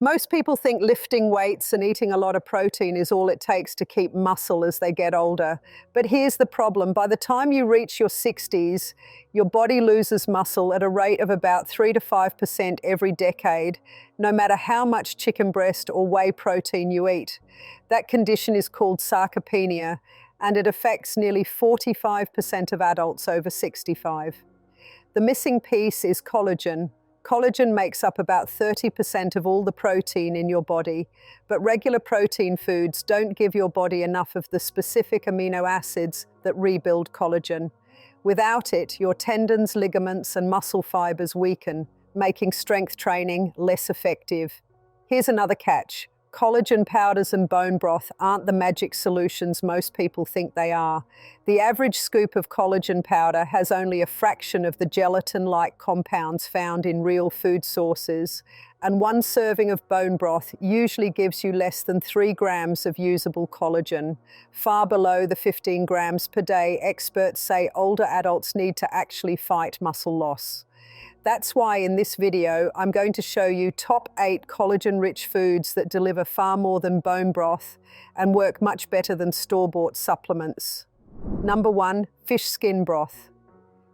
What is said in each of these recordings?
Most people think lifting weights and eating a lot of protein is all it takes to keep muscle as they get older. But here's the problem. By the time you reach your 60s, your body loses muscle at a rate of about 3 to 5% every decade, no matter how much chicken breast or whey protein you eat. That condition is called sarcopenia, and it affects nearly 45% of adults over 65. The missing piece is collagen. Collagen makes up about 30% of all the protein in your body, but regular protein foods don't give your body enough of the specific amino acids that rebuild collagen. Without it, your tendons, ligaments, and muscle fibers weaken, making strength training less effective. Here's another catch. Collagen powders and bone broth aren't the magic solutions most people think they are. The average scoop of collagen powder has only a fraction of the gelatin-like compounds found in real food sources, and one serving of bone broth usually gives you less than 3 grams of usable collagen, far below the 15 grams per day experts say older adults need to actually fight muscle loss. That's why in this video, I'm going to show you top 8 collagen-rich foods that deliver far more than bone broth and work much better than store-bought supplements. Number 1, fish skin broth.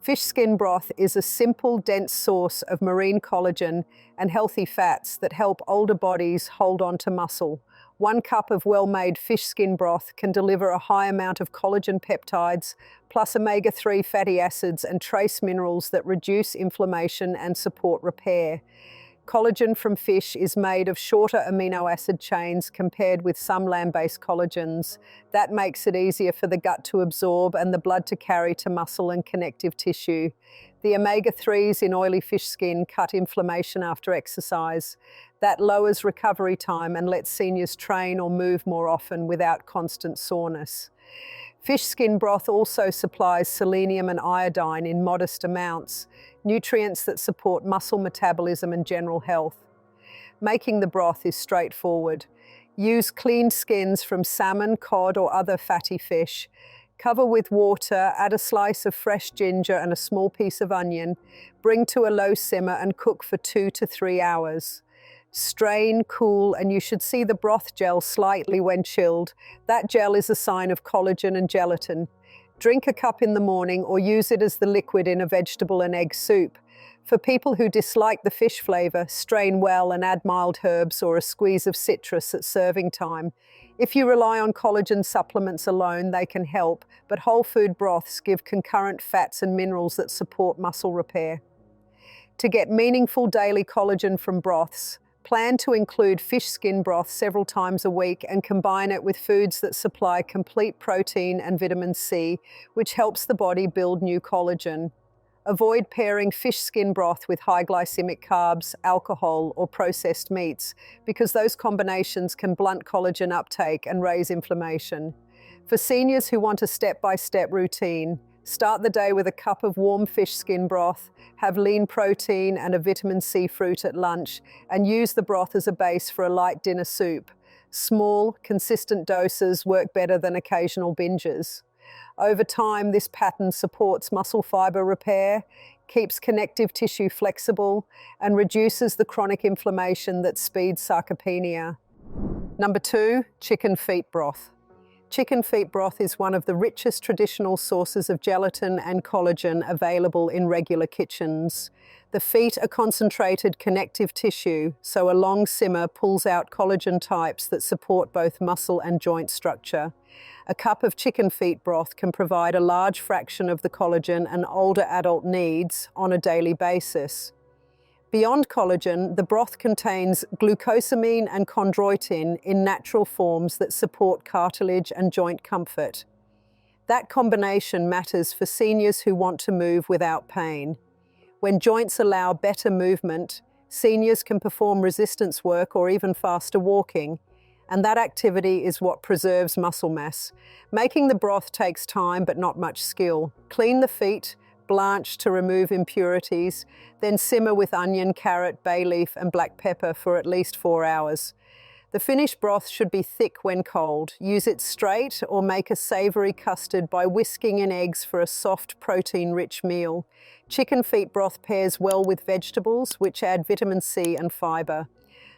Fish skin broth is a simple, dense source of marine collagen and healthy fats that help older bodies hold on to muscle. 1 cup of well-made fish skin broth can deliver a high amount of collagen peptides, plus omega-3 fatty acids and trace minerals that reduce inflammation and support repair. Collagen from fish is made of shorter amino acid chains compared with some land-based collagens. That makes it easier for the gut to absorb and the blood to carry to muscle and connective tissue. The omega-3s in oily fish skin cut inflammation after exercise. That lowers recovery time and lets seniors train or move more often without constant soreness. Fish skin broth also supplies selenium and iodine in modest amounts, nutrients that support muscle metabolism and general health. Making the broth is straightforward. Use cleaned skins from salmon, cod, or other fatty fish. Cover with water, add a slice of fresh ginger and a small piece of onion. Bring to a low simmer and cook for 2 to 3 hours. Strain, cool, and you should see the broth gel slightly when chilled. That gel is a sign of collagen and gelatin. Drink a cup in the morning or use it as the liquid in a vegetable and egg soup. For people who dislike the fish flavor, strain well and add mild herbs or a squeeze of citrus at serving time. If you rely on collagen supplements alone, they can help, but whole food broths give concurrent fats and minerals that support muscle repair. To get meaningful daily collagen from broths, plan to include fish skin broth several times a week and combine it with foods that supply complete protein and vitamin C, which helps the body build new collagen. Avoid pairing fish skin broth with high glycemic carbs, alcohol, or processed meats, because those combinations can blunt collagen uptake and raise inflammation. For seniors who want a step-by-step routine, start the day with a cup of warm fish skin broth, have lean protein and a vitamin C fruit at lunch, and use the broth as a base for a light dinner soup. Small, consistent doses work better than occasional binges. Over time, this pattern supports muscle fiber repair, keeps connective tissue flexible, and reduces the chronic inflammation that speeds sarcopenia. Number 2, chicken feet broth. Chicken feet broth is one of the richest traditional sources of gelatin and collagen available in regular kitchens. The feet are concentrated connective tissue, so a long simmer pulls out collagen types that support both muscle and joint structure. A cup of chicken feet broth can provide a large fraction of the collagen an older adult needs on a daily basis. Beyond collagen, the broth contains glucosamine and chondroitin in natural forms that support cartilage and joint comfort. That combination matters for seniors who want to move without pain. When joints allow better movement, seniors can perform resistance work or even faster walking, and that activity is what preserves muscle mass. Making the broth takes time but not much skill. Clean the feet, blanch to remove impurities, then simmer with onion, carrot, bay leaf, and black pepper for at least 4 hours. The finished broth should be thick when cold. Use it straight or make a savory custard by whisking in eggs for a soft, protein-rich meal. Chicken feet broth pairs well with vegetables, which add vitamin C and fiber.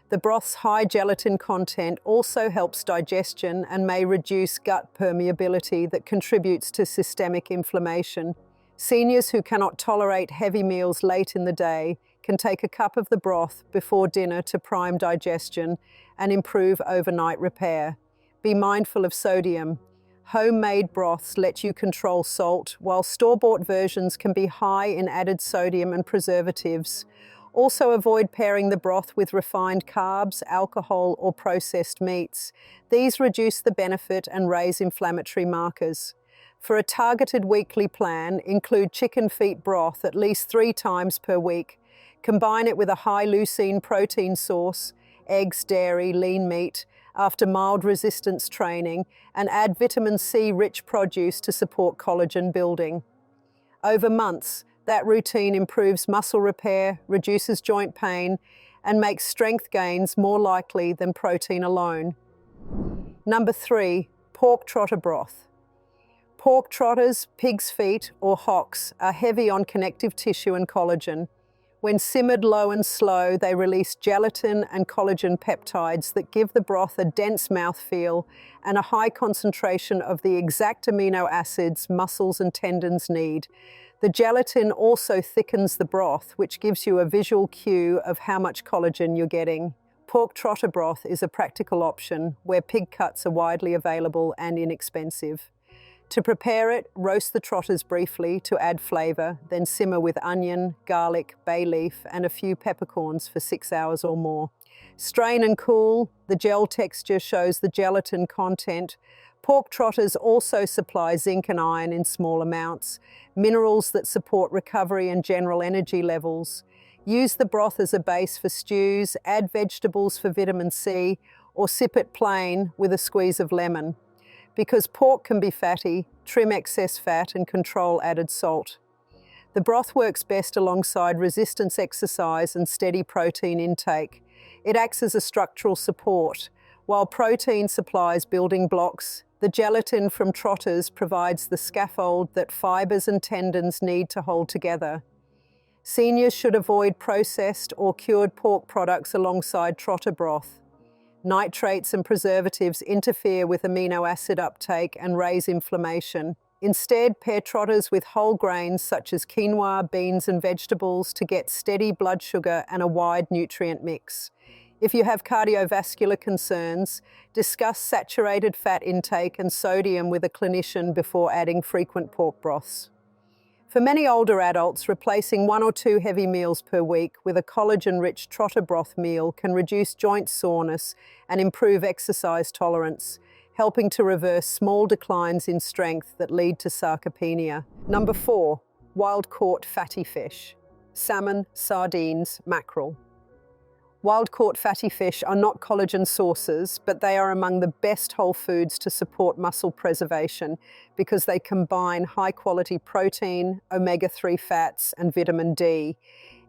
The broth's high gelatin content also helps digestion and may reduce gut permeability that contributes to systemic inflammation. Seniors who cannot tolerate heavy meals late in the day can take a cup of the broth before dinner to prime digestion and improve overnight repair. Be mindful of sodium. Homemade broths let you control salt, while store-bought versions can be high in added sodium and preservatives. Also avoid pairing the broth with refined carbs, alcohol, or processed meats. These reduce the benefit and raise inflammatory markers. For a targeted weekly plan, include chicken feet broth at least 3 times per week. Combine it with a high leucine protein source, eggs, dairy, lean meat, after mild resistance training, and add vitamin C-rich produce to support collagen building. Over months, that routine improves muscle repair, reduces joint pain, and makes strength gains more likely than protein alone. Number 3, pork trotter broth. Pork trotters, pig's feet, or hocks are heavy on connective tissue and collagen. When simmered low and slow, they release gelatin and collagen peptides that give the broth a dense mouthfeel and a high concentration of the exact amino acids muscles and tendons need. The gelatin also thickens the broth, which gives you a visual cue of how much collagen you're getting. Pork trotter broth is a practical option where pig cuts are widely available and inexpensive. To prepare it, roast the trotters briefly to add flavor, then simmer with onion, garlic, bay leaf, and a few peppercorns for 6 hours or more. Strain and cool. The gel texture shows the gelatin content. Pork trotters also supply zinc and iron in small amounts, minerals that support recovery and general energy levels. Use the broth as a base for stews, add vegetables for vitamin C, or sip it plain with a squeeze of lemon. Because pork can be fatty, trim excess fat and control added salt. The broth works best alongside resistance exercise and steady protein intake. It acts as a structural support. While protein supplies building blocks, the gelatin from trotters provides the scaffold that fibers and tendons need to hold together. Seniors should avoid processed or cured pork products alongside trotter broth. Nitrates and preservatives interfere with amino acid uptake and raise inflammation. Instead, pair trotters with whole grains such as quinoa, beans, and vegetables to get steady blood sugar and a wide nutrient mix. If you have cardiovascular concerns, discuss saturated fat intake and sodium with a clinician before adding frequent pork broths. For many older adults, replacing 1 or 2 heavy meals per week with a collagen-rich trotter broth meal can reduce joint soreness and improve exercise tolerance, helping to reverse small declines in strength that lead to sarcopenia. Number 4, wild-caught fatty fish. Salmon, sardines, mackerel. Wild-caught fatty fish are not collagen sources, but they are among the best whole foods to support muscle preservation because they combine high-quality protein, omega-3 fats, and vitamin D.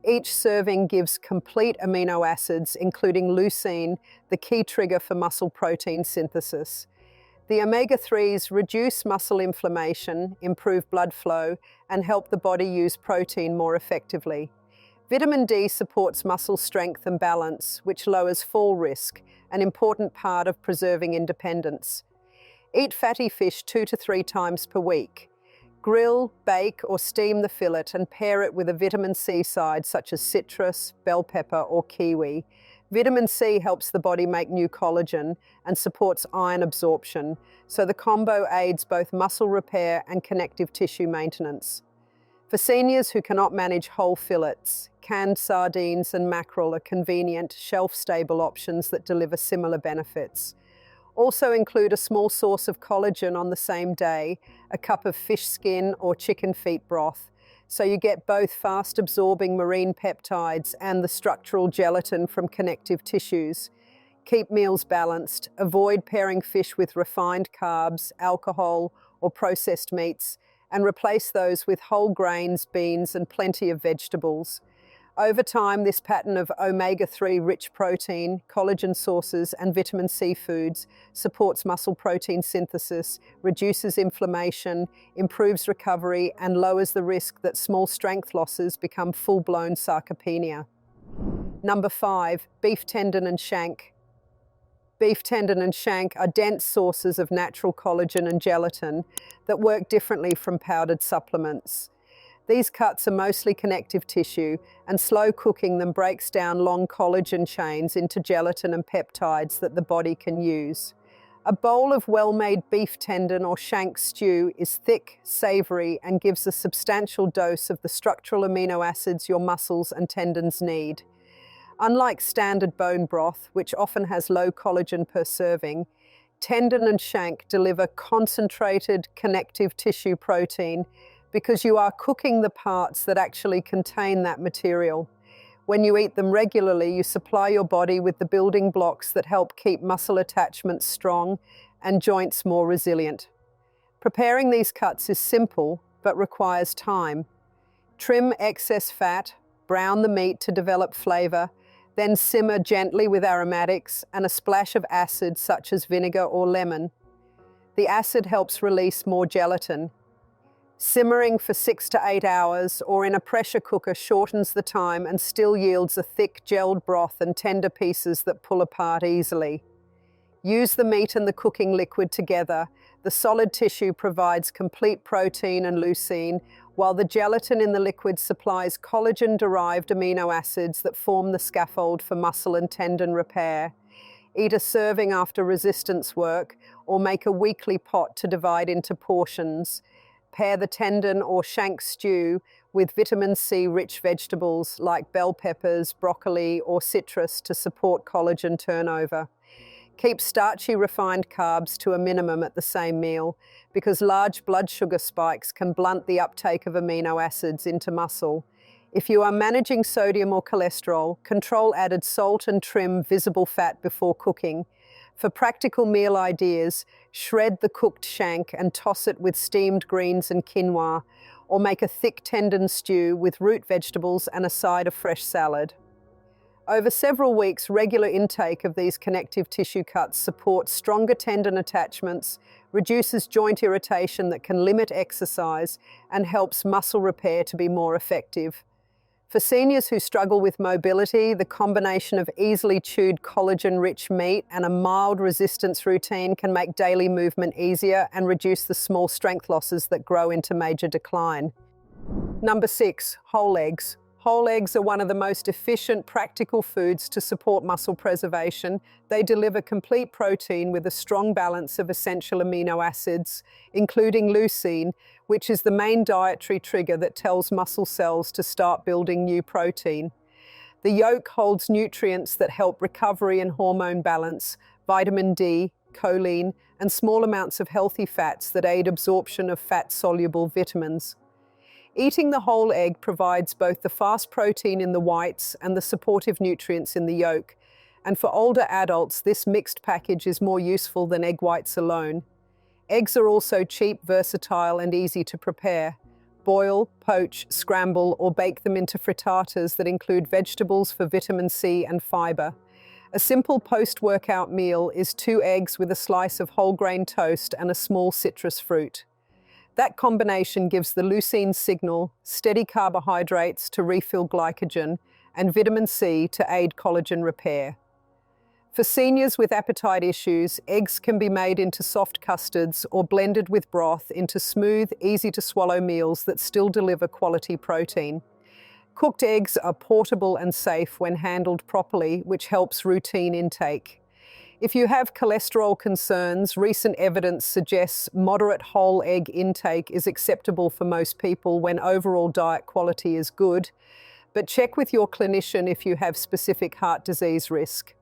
Each serving gives complete amino acids, including leucine, the key trigger for muscle protein synthesis. The omega-3s reduce muscle inflammation, improve blood flow, and help the body use protein more effectively. Vitamin D supports muscle strength and balance, which lowers fall risk, an important part of preserving independence. Eat fatty fish 2 to 3 times per week. Grill, bake, or steam the fillet and pair it with a vitamin C side such as citrus, bell pepper, or kiwi. Vitamin C helps the body make new collagen and supports iron absorption, so the combo aids both muscle repair and connective tissue maintenance. For seniors who cannot manage whole fillets, canned sardines and mackerel are convenient, shelf-stable options that deliver similar benefits. Also include a small source of collagen on the same day, a cup of fish skin or chicken feet broth, so you get both fast-absorbing marine peptides and the structural gelatin from connective tissues. Keep meals balanced, avoid pairing fish with refined carbs, alcohol, or processed meats, and replace those with whole grains, beans, and plenty of vegetables. Over time, this pattern of omega-3 rich protein, collagen sources, and vitamin C foods supports muscle protein synthesis, reduces inflammation, improves recovery, and lowers the risk that small strength losses become full-blown sarcopenia. Number 5, beef tendon and shank. Beef tendon and shank are dense sources of natural collagen and gelatin that work differently from powdered supplements. These cuts are mostly connective tissue, and slow cooking them breaks down long collagen chains into gelatin and peptides that the body can use. A bowl of well-made beef tendon or shank stew is thick, savory, and gives a substantial dose of the structural amino acids your muscles and tendons need. Unlike standard bone broth, which often has low collagen per serving, tendon and shank deliver concentrated connective tissue protein because you are cooking the parts that actually contain that material. When you eat them regularly, you supply your body with the building blocks that help keep muscle attachments strong and joints more resilient. Preparing these cuts is simple, but requires time. Trim excess fat, brown the meat to develop flavor, then simmer gently with aromatics and a splash of acid such as vinegar or lemon. The acid helps release more gelatin. Simmering for 6 to 8 hours or in a pressure cooker shortens the time and still yields a thick gelled broth and tender pieces that pull apart easily. Use the meat and the cooking liquid together. The solid tissue provides complete protein and leucine, while the gelatin in the liquid supplies collagen-derived amino acids that form the scaffold for muscle and tendon repair. Eat a serving after resistance work, or make a weekly pot to divide into portions. Pair the tendon or shank stew with vitamin C-rich vegetables like bell peppers, broccoli, or citrus to support collagen turnover. Keep starchy refined carbs to a minimum at the same meal because large blood sugar spikes can blunt the uptake of amino acids into muscle. If you are managing sodium or cholesterol, control added salt and trim visible fat before cooking. For practical meal ideas, shred the cooked shank and toss it with steamed greens and quinoa, or make a thick tendon stew with root vegetables and a side of fresh salad. Over several weeks, regular intake of these connective tissue cuts supports stronger tendon attachments, reduces joint irritation that can limit exercise, and helps muscle repair to be more effective. For seniors who struggle with mobility, the combination of easily chewed collagen-rich meat and a mild resistance routine can make daily movement easier and reduce the small strength losses that grow into major decline. Number 6, whole eggs. Whole eggs are one of the most efficient, practical foods to support muscle preservation. They deliver complete protein with a strong balance of essential amino acids, including leucine, which is the main dietary trigger that tells muscle cells to start building new protein. The yolk holds nutrients that help recovery and hormone balance, vitamin D, choline, and small amounts of healthy fats that aid absorption of fat-soluble vitamins. Eating the whole egg provides both the fast protein in the whites and the supportive nutrients in the yolk. And for older adults, this mixed package is more useful than egg whites alone. Eggs are also cheap, versatile, and easy to prepare. Boil, poach, scramble, or bake them into frittatas that include vegetables for vitamin C and fiber. A simple post-workout meal is 2 eggs with a slice of whole grain toast and a small citrus fruit. That combination gives the leucine signal, steady carbohydrates to refill glycogen, and vitamin C to aid collagen repair. For seniors with appetite issues, eggs can be made into soft custards or blended with broth into smooth, easy-to-swallow meals that still deliver quality protein. Cooked eggs are portable and safe when handled properly, which helps routine intake. If you have cholesterol concerns, recent evidence suggests moderate whole egg intake is acceptable for most people when overall diet quality is good, but check with your clinician if you have specific heart disease risk.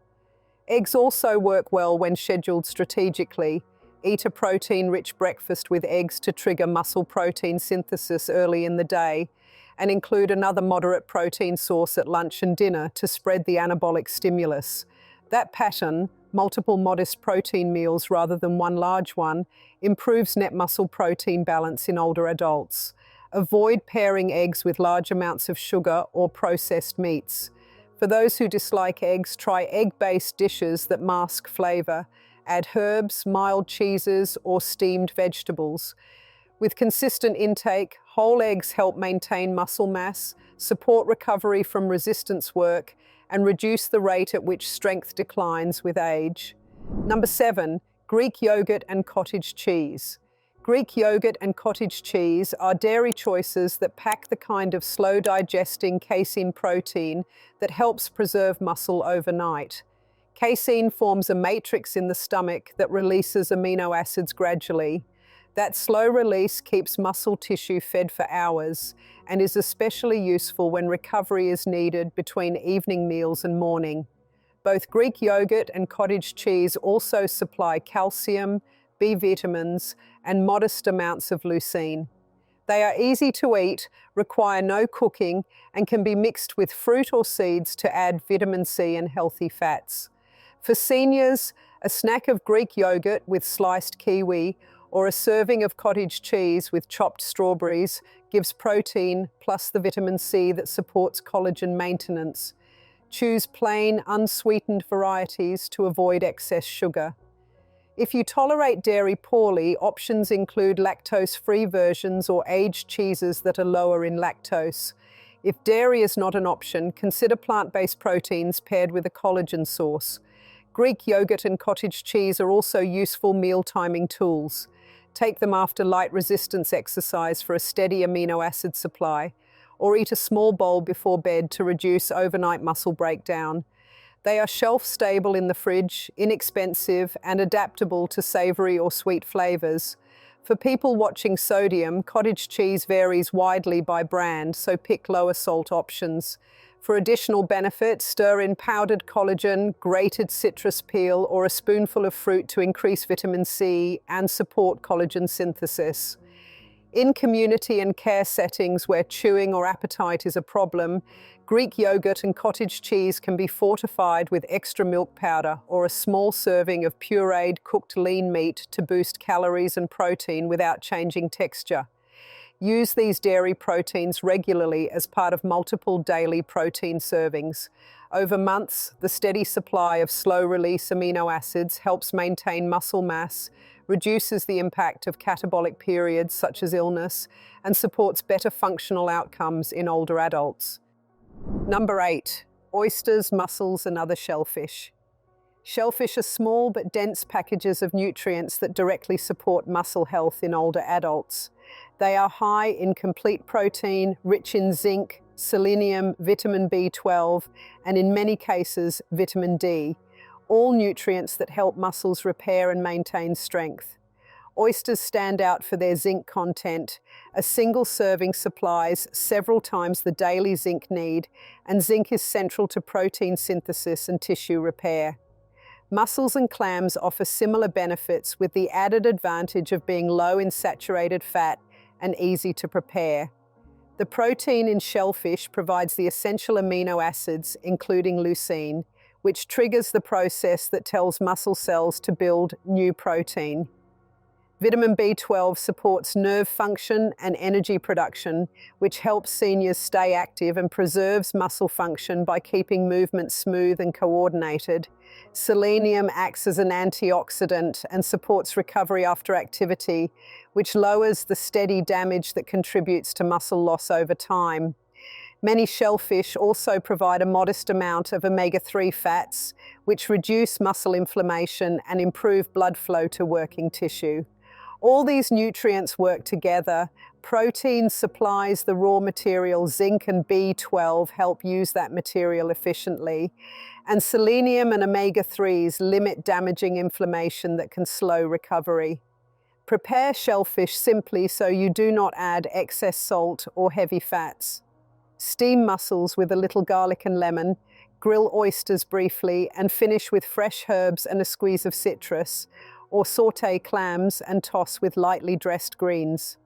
Eggs also work well when scheduled strategically. Eat a protein-rich breakfast with eggs to trigger muscle protein synthesis early in the day, and include another moderate protein source at lunch and dinner to spread the anabolic stimulus. That pattern, multiple modest protein meals rather than one large one, improves net muscle protein balance in older adults. Avoid pairing eggs with large amounts of sugar or processed meats. For those who dislike eggs, try egg-based dishes that mask flavor. Add herbs, mild cheeses, or steamed vegetables. With consistent intake, whole eggs help maintain muscle mass, support recovery from resistance work, and reduce the rate at which strength declines with age. Number 7, Greek yogurt and cottage cheese. Greek yogurt and cottage cheese are dairy choices that pack the kind of slow-digesting casein protein that helps preserve muscle overnight. Casein forms a matrix in the stomach that releases amino acids gradually. That slow release keeps muscle tissue fed for hours and is especially useful when recovery is needed between evening meals and morning. Both Greek yogurt and cottage cheese also supply calcium, B vitamins, and modest amounts of leucine. They are easy to eat, require no cooking, and can be mixed with fruit or seeds to add vitamin C and healthy fats. For seniors, a snack of Greek yogurt with sliced kiwi or a serving of cottage cheese with chopped strawberries gives protein plus the vitamin C that supports collagen maintenance. Choose plain, unsweetened varieties to avoid excess sugar. If you tolerate dairy poorly, options include lactose-free versions or aged cheeses that are lower in lactose. If dairy is not an option, consider plant-based proteins paired with a collagen source. Greek yogurt and cottage cheese are also useful meal timing tools. Take them after light resistance exercise for a steady amino acid supply, or eat a small bowl before bed to reduce overnight muscle breakdown. They are shelf-stable in the fridge, inexpensive, and adaptable to savory or sweet flavors. For people watching sodium, cottage cheese varies widely by brand, so pick lower salt options. For additional benefit, stir in powdered collagen, grated citrus peel, or a spoonful of fruit to increase vitamin C and support collagen synthesis. In community and care settings where chewing or appetite is a problem, Greek yogurt and cottage cheese can be fortified with extra milk powder or a small serving of pureed cooked lean meat to boost calories and protein without changing texture. Use these dairy proteins regularly as part of multiple daily protein servings. Over months, the steady supply of slow-release amino acids helps maintain muscle mass, reduces the impact of catabolic periods such as illness, and supports better functional outcomes in older adults. Number 8, oysters, mussels, and other shellfish. Shellfish are small but dense packages of nutrients that directly support muscle health in older adults. They are high in complete protein, rich in zinc, selenium, vitamin B12, and in many cases, vitamin D, all nutrients that help muscles repair and maintain strength. Oysters stand out for their zinc content. A single serving supplies several times the daily zinc need, and zinc is central to protein synthesis and tissue repair. Mussels and clams offer similar benefits with the added advantage of being low in saturated fat and easy to prepare. The protein in shellfish provides the essential amino acids, including leucine, which triggers the process that tells muscle cells to build new protein. Vitamin B12 supports nerve function and energy production, which helps seniors stay active and preserves muscle function by keeping movement smooth and coordinated. Selenium acts as an antioxidant and supports recovery after activity, which lowers the steady damage that contributes to muscle loss over time. Many shellfish also provide a modest amount of omega-3 fats, which reduce muscle inflammation and improve blood flow to working tissue. All these nutrients work together. Protein supplies the raw material, zinc and B12 help use that material efficiently, and selenium and omega-3s limit damaging inflammation that can slow recovery. Prepare shellfish simply so you do not add excess salt or heavy fats. Steam mussels with a little garlic and lemon, grill oysters briefly, and finish with fresh herbs and a squeeze of citrus, or saute clams and toss with lightly dressed greens.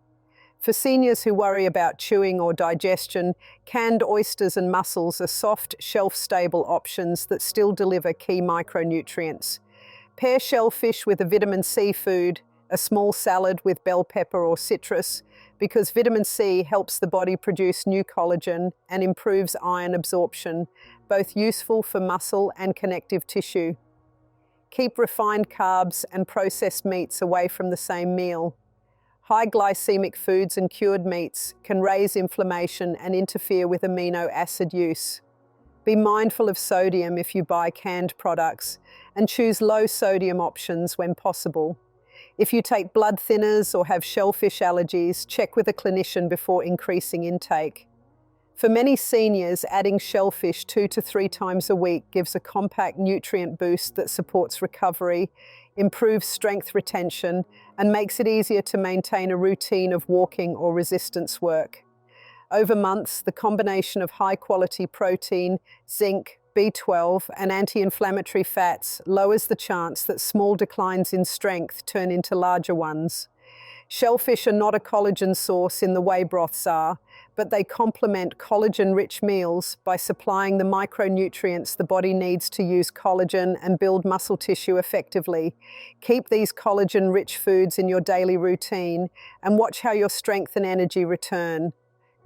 For seniors who worry about chewing or digestion, canned oysters and mussels are soft, shelf-stable options that still deliver key micronutrients. Pair shellfish with a vitamin C food, a small salad with bell pepper or citrus, because vitamin C helps the body produce new collagen and improves iron absorption, both useful for muscle and connective tissue. Keep refined carbs and processed meats away from the same meal. High glycemic foods and cured meats can raise inflammation and interfere with amino acid use. Be mindful of sodium if you buy canned products, and choose low sodium options when possible. If you take blood thinners or have shellfish allergies, check with a clinician before increasing intake. For many seniors, adding shellfish 2 to 3 times a week gives a compact nutrient boost that supports recovery, improves strength retention, and makes it easier to maintain a routine of walking or resistance work. Over months, the combination of high-quality protein, zinc, B12, and anti-inflammatory fats lowers the chance that small declines in strength turn into larger ones. Shellfish are not a collagen source in the way broths are, but they complement collagen-rich meals by supplying the micronutrients the body needs to use collagen and build muscle tissue effectively. Keep these collagen-rich foods in your daily routine and watch how your strength and energy return.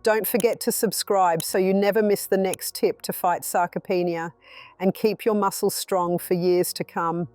Don't forget to subscribe so you never miss the next tip to fight sarcopenia and keep your muscles strong for years to come.